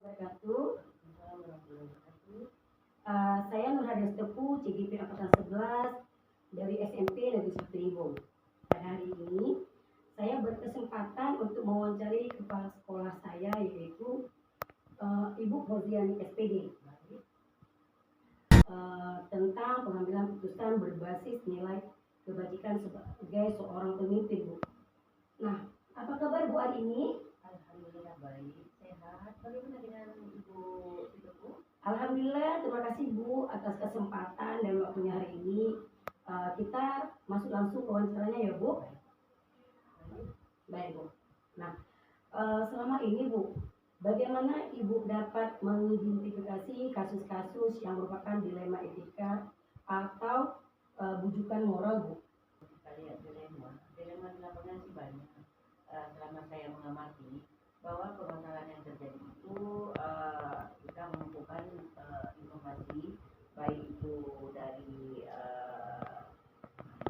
Wabarakatuh. Saya Nur Hadiah Tepu, CGP Angkatan 11 dari SMP Negeri 1 Ibung. Pada hari ini, saya berkesempatan untuk mewawancari kepala sekolah saya, yaitu Ibu Fauziani SPD, tentang pengambilan keputusan berbasis nilai kebajikan sebagai seorang pemimpin, Bu. Nah, apa kabar Bu hari ini? Alhamdulillah baik, sehat. Bagaimana dengan Ibu Tepu? Alhamdulillah, terima kasih Bu atas kesempatan dan waktunya hari ini. Kita masuk langsung ke wawancaranya ya Bu. Baik Bu. Nah, selama ini Bu, bagaimana Ibu dapat mengidentifikasi kasus-kasus yang merupakan dilema etika atau bujukan moral Bu? Kita lihat dilema di lapangan sih banyak. Selama saya mengamati bahwa permasalahan yang terjadi itu kita mengumpulkan informasi baik itu dari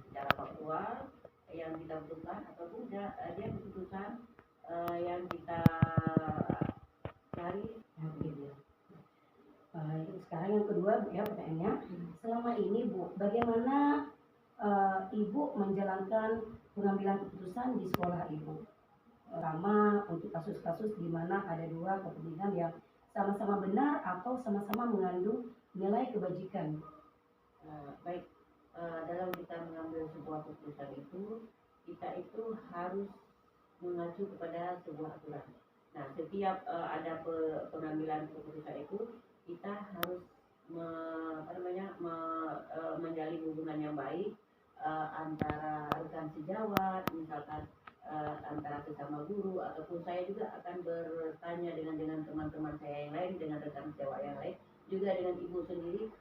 secara faktual yang kita butuhkan ataupun dia keputusan yang kita cari. Sekarang yang kedua Bu ya pertanyaannya, selama ini Bu, bagaimana Ibu menjalankan pengambilan keputusan di sekolah Ibu, terutama untuk kasus-kasus di mana ada dua kepentingan yang sama-sama benar atau sama-sama mengandung nilai kebajikan. Baik, dalam kita mengambil sebuah keputusan itu, kita itu harus mengacu kepada sebuah aturan. Nah, setiap ada pengambilan keputusan itu, kita harus menjalin hubungan yang baik antara rekan sejawat, misalkan antara sesama guru, ataupun saya juga akan bertanya dengan teman-teman saya yang lain, dengan rekan sejawat yang lain, juga dengan ibu sendiri.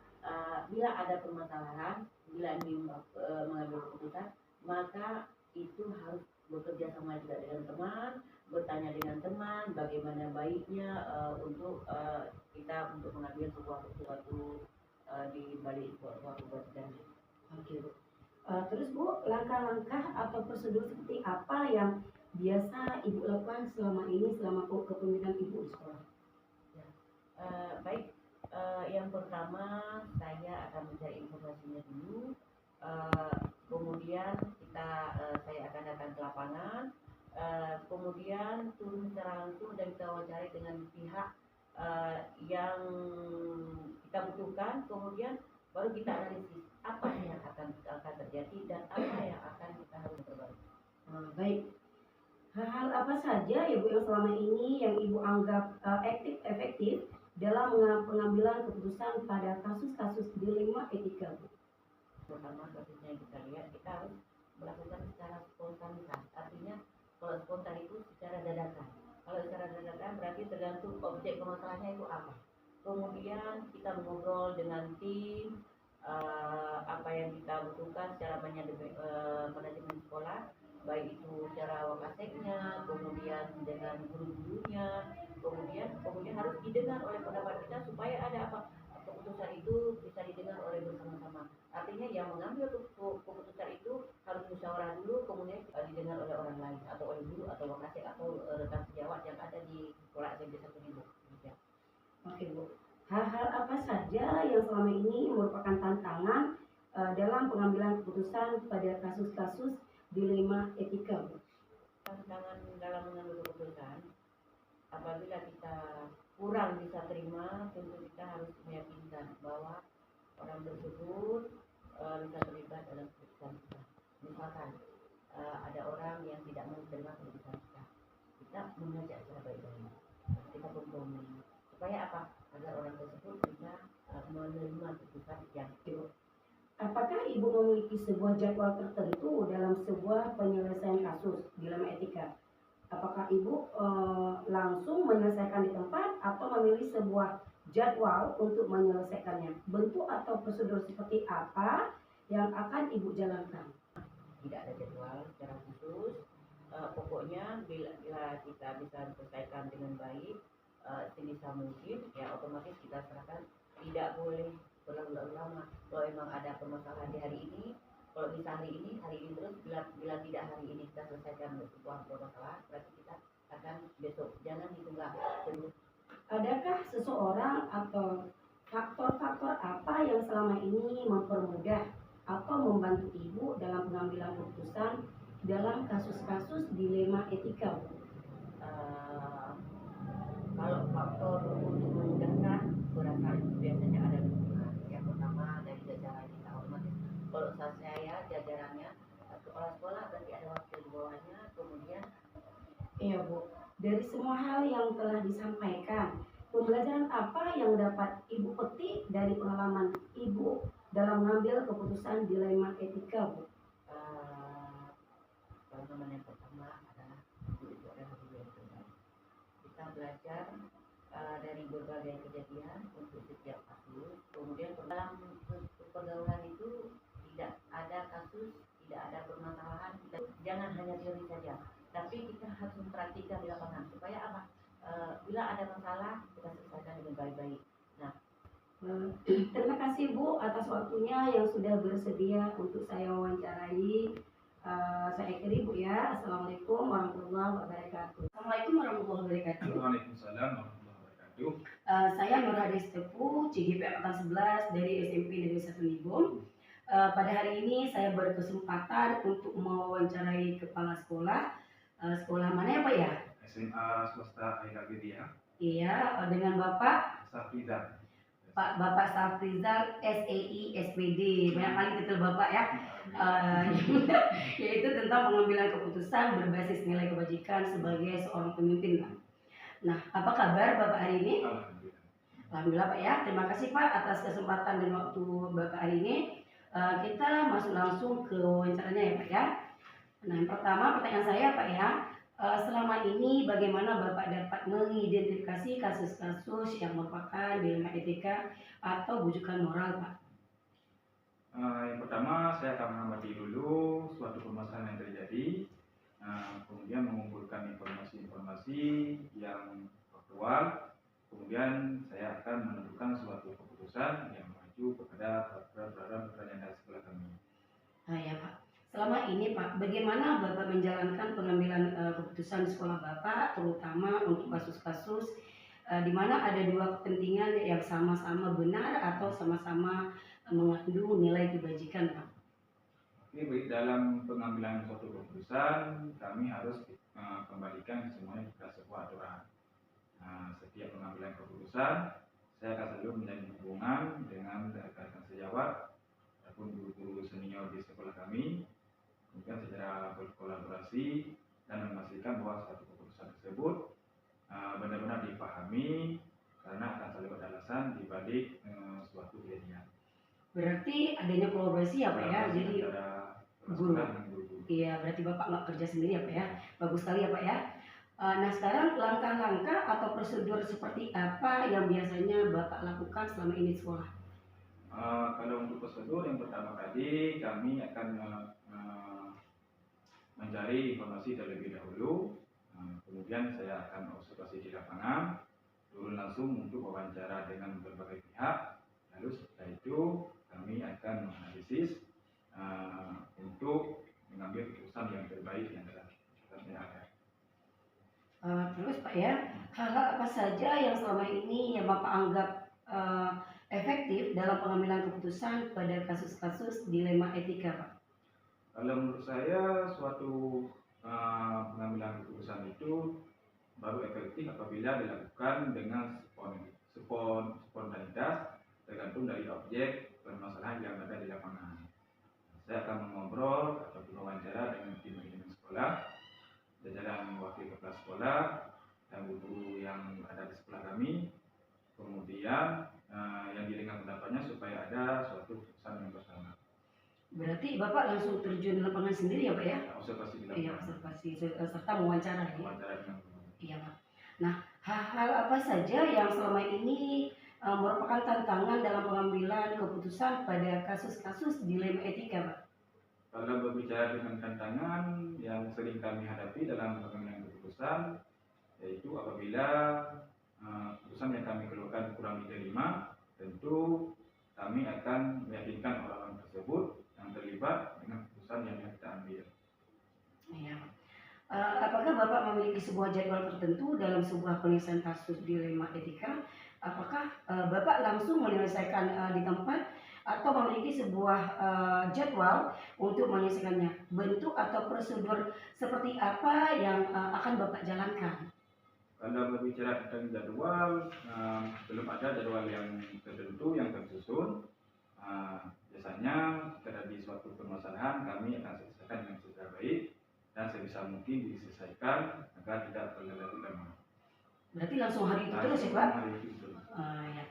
Bila ada permasalahan, bila ingin mengambil keputusan, maka itu harus bekerja sama juga dengan teman, bertanya dengan teman, bagaimana baiknya untuk kita untuk mengambil sesuatu di balik suatu keputusan. Oke Bu. Terus Bu, langkah-langkah atau prosedur seperti apa yang biasa Ibu lakukan selama ini selama kepemimpinan Ibu di sekolah? Ya. Baik, yang pertama saya akan mencari informasinya dulu. Kemudian saya akan datang ke lapangan. Kemudian turun secara langsung dan kita wawancara dengan pihak yang kita butuhkan. Kemudian baru kita analisis apa yang akan terjadi dan apa yang akan kita harus perbaiki. Baik. Hal-hal apa saja ya Bu yang selama ini yang Ibu anggap efektif dalam pengambilan keputusan pada kasus-kasus dilema etika Bu? Pertama, kasusnya yang kita lihat, kita harus melakukan secara spontanitas. Artinya kalau spontan itu secara dadakan. Kalau secara dadakan berarti tergantung objek permasalahannya itu apa. Kemudian kita mengobrol dengan tim apa yang kita butuhkan secara manajemen sekolah, baik itu secara wakaseknya, kemudian dengan guru-gurunya, kemudian harus didengar oleh pendapat kita supaya ada apa, keputusan itu bisa didengar oleh bersama-sama. Artinya yang mengambil keputusan itu harus musyawarah dulu, kemudian didengar oleh orang lain atau oleh guru atau wakasek atau rekan sejawat yang ada di sekolah SMP 1 Ibu. Oke Bu. Hal-hal apa saja yang selama ini merupakan tantangan dalam pengambilan keputusan pada kasus-kasus dilema etika Bu? Tantangan dalam mengambil keputusan, apabila kita kurang bisa terima, tentu kita harus meyakinkan bahwa orang tersebut bisa terlibat dalam keputusan kita. Misalkan ada orang yang tidak mau terima keputusan kita mengajak secara baik-baik, kita kompromi supaya apa, agar orang tersebut bisa menerima keputusan yang itu. Apakah Ibu memiliki sebuah jadwal tertentu dalam sebuah penyelesaian kasus dilema etika? Apakah Ibu langsung menyelesaikan di tempat atau memilih sebuah jadwal untuk menyelesaikannya? Bentuk atau prosedur seperti apa yang akan Ibu jalankan? Tidak ada jadwal secara khusus. Pokoknya bila kita bisa selesaikan dengan baik, sebisa mungkin ya otomatis kita serahkan, tidak boleh berlalu-lalu lama. Kalau memang ada permasalahan di hari ini, kalau bisa hari ini terus, bila tidak hari ini kita selesaikan sebuah permasalahan, berarti kita akan besok, jangan ditunda. Adakah seseorang atau faktor-faktor apa yang selama ini mempermudah atau membantu Ibu dalam pengambilan keputusan dalam kasus-kasus dilema etika, Bu? Eh, Kalau faktor untuk memudahkan barangkali biasanya ada dua. Yang pertama dari jajaran kita otomatis. Kalau saya jajarannya kepala sekolah berarti ada wakil di bawahnya, kemudian Iya, Bu. Dari semua hal yang telah disampaikan, pembelajaran apa yang dapat Ibu petik dari pengalaman Ibu dalam mengambil keputusan dilema etika, Bu? teman-teman yang pertama adalah guru itu adalah guru yang terbaik. Kita belajar dari berbagai kejadian untuk setiap kasus. Kemudian dalam pergaulan itu tidak ada kasus, tidak ada permasalahan. Kita jangan hanya teori saja, tapi kita harus memperhatikan di lapangan supaya apa? Bila ada masalah kita selesaikan dengan baik-baik. Nah, Terima kasih Bu atas waktunya yang sudah bersedia untuk saya wawancarai. Saya akhiri Bu ya. Assalamualaikum warahmatullahi wabarakatuh. Assalamualaikum warahmatullahi wabarakatuh. Waalaikumsalam warahmatullahi wabarakatuh. Saya Nur Hadis Tepu, CGP Angkatan 11 dari SMP Negeri 1 Libung. Pada hari ini saya berkesempatan untuk mewawancarai kepala sekolah. Sekolah mana ya Pak ya? SMA swasta Aira Gedia, Iya, dengan Bapak Safrizal. Bapak Safrizal SEI SPD. Banyak kali titel Bapak ya. Yaitu tentang pengambilan keputusan berbasis nilai kebajikan sebagai seorang pemimpin, Pak. Nah, apa kabar Bapak hari ini? Alhamdulillah. Alhamdulillah Pak ya. Terima kasih Pak atas kesempatan dan waktu Bapak hari ini. Kita masuk langsung ke wawancaranya ya Pak ya. Nah, yang pertama pertanyaan saya Pak ya. Selama ini bagaimana Bapak dapat mengidentifikasi kasus-kasus yang merupakan dilema etika atau bujukan moral, Pak? Yang pertama saya akan mengamati dulu suatu permasalahan yang terjadi, kemudian mengumpulkan informasi-informasi yang faktual, kemudian saya akan menentukan suatu keputusan yang maju kepada peraturan-peraturan yang ada di sekolah kami. Nah ya Pak, selama ini Pak, bagaimana Bapak menjalankan pengambilan keputusan di sekolah Bapak, terutama untuk kasus-kasus di mana ada dua kepentingan yang sama-sama benar atau sama-sama mengandung nilai kebajikan, Pak? Oke, baik, dalam pengambilan suatu keputusan kami harus kembalikan semuanya ke sebuah aturan. Setiap pengambilan keputusan saya akan selalu menjalin hubungan dengan rekan-rekan sejawat ataupun guru-guru senior di sekolah kami, kemudian secara berkolaborasi dan memastikan bahwa suatu keputusan tersebut benar-benar dipahami karena akan selalu ada alasan di balik suatu kejadian. Berarti adanya kolaborasi ya Pak ya, jadi guru. Iya, berarti Bapak nggak kerja sendiri ya Pak ya, bagus sekali ya Pak ya. Nah sekarang langkah-langkah atau prosedur seperti apa yang biasanya Bapak lakukan selama ini di sekolah? Kalau untuk prosedur yang pertama tadi kami akan mencari informasi terlebih dahulu, kemudian saya akan observasi di lapangan, turun langsung untuk wawancara dengan berbagai pihak, lalu setelah itu kami akan menganalisis untuk mengambil keputusan yang terbaik yang ada. Terus Pak ya, hal-hal apa saja yang selama ini yang Bapak anggap efektif dalam pengambilan keputusan pada kasus-kasus dilema etika, Pak? Kalau menurut saya suatu pengambilan keputusan itu baru efektif apabila dilakukan dengan spontanitas tergantung dari objek permasalahan yang ada di lapangan. Saya akan mengobrol atau wawancara dengan tim manajemen sekolah, jajaran wakil kepala sekolah, dan guru yang ada di sekolah kami. Kemudian yang didengar pendapatnya supaya ada suatu keputusan yang bersama. Berarti Bapak langsung terjun di lapangan sendiri ya Pak ya? Observasi di lapangan. Iya, observasi serta mewawancara ya? Wawancara dengan guru. Iya Pak. Nah, hal-hal apa saja yang selama ini merupakan tantangan dalam pengambilan keputusan pada kasus-kasus dilema etika, Pak? Kalau berbicara dengan tantangan yang sering kami hadapi dalam pengambilan keputusan, yaitu apabila keputusan yang kami keluarkan kurang diterima, tentu kami akan meyakinkan orang-orang tersebut yang terlibat dengan keputusan yang kita ambil. Iya. Apakah Bapak memiliki sebuah jadwal tertentu dalam sebuah penyelesaian kasus dilema etika? Apakah Bapak langsung menyelesaikan di tempat atau memiliki sebuah jadwal untuk menyelesaikannya? Bentuk atau prosedur seperti apa yang akan Bapak jalankan? Kalau berbicara tentang jadwal, belum ada jadwal yang tertentu yang tersusun. Biasanya terjadi suatu permasalahan, kami akan selesaikan dengan secara baik dan sebisa mungkin diselesaikan agar tidak berlarut lama. Berarti langsung hari itu terus ya Pak? Hari itu betul. Ya.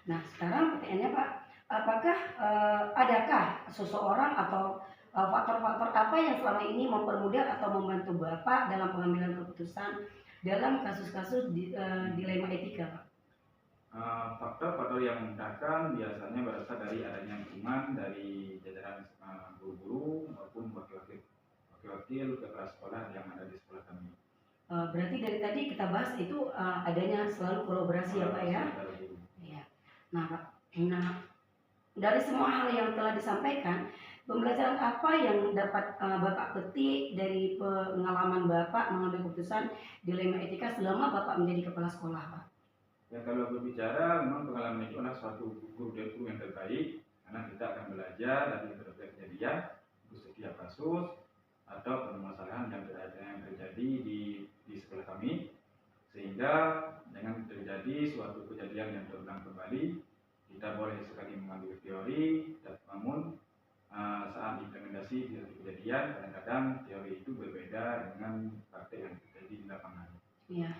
Nah sekarang pertanyaannya Pak, apakah adakah seseorang atau faktor-faktor apa yang selama ini mempermudah atau membantu Bapak dalam pengambilan keputusan dalam kasus-kasus dilema etika Pak? Faktor-faktor yang memudahkan biasanya berasal dari adanya dukungan dari jajaran guru-guru maupun wakil-wakil kepala sekolah yang ada di sekolah kami. Berarti dari tadi kita bahas itu adanya selalu kolaborasi ya Pak ya? Iya. Nah Pak, dari semua hal yang telah disampaikan, pembelajaran apa yang dapat Bapak petik dari pengalaman Bapak mengambil keputusan dilema etika selama Bapak menjadi kepala sekolah Pak? Ya kalau berbicara memang pengalaman itu adalah suatu guru yang terbaik karena kita akan belajar dari berbagai kejadian untuk setiap kasus atau permasalahan yang terjadi di sekolah kami, sehingga jangan terjadi suatu kejadian yang terulang kembali. Kita boleh sekali mengambil teori, namun saat implementasi di kejadian kadang-kadang teori itu berbeda dengan praktek yang terjadi di lapangan. Iya.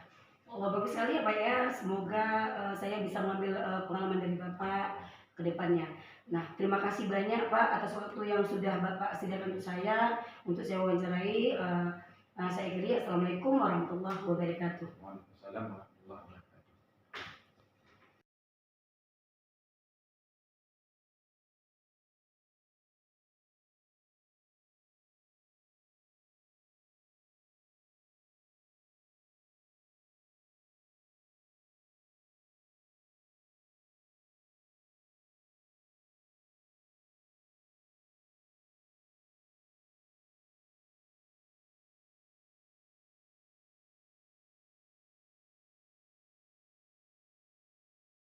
Oh, bagus sekali ya Pak ya. Semoga saya bisa mengambil pengalaman dari Bapak ke depannya. Nah, terima kasih banyak Pak atas waktu yang sudah Bapak sediakan untuk saya wawancarai. Saya akhiri. Assalamualaikum warahmatullahi wabarakatuh. Waalaikumsalam.